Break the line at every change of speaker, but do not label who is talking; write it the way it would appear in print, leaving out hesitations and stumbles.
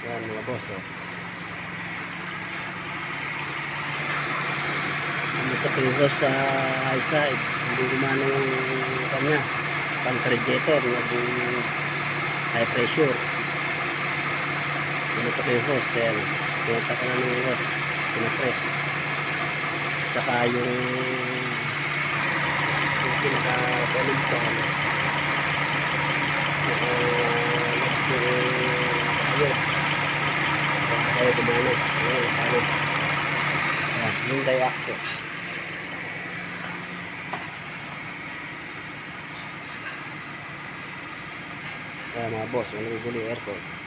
Yan mga boss, oh. Umutok yung hose sa high side. Hindi gumana yung kanya. Pump radiator, naging high pressure. Umutok yung hose. Kaya pinunta ka na ng hose. Pinapress. Saka yung pinaka-volume ko. Ayaw gumana. Yung diaxo. Mga boss, ang naguguli aircon.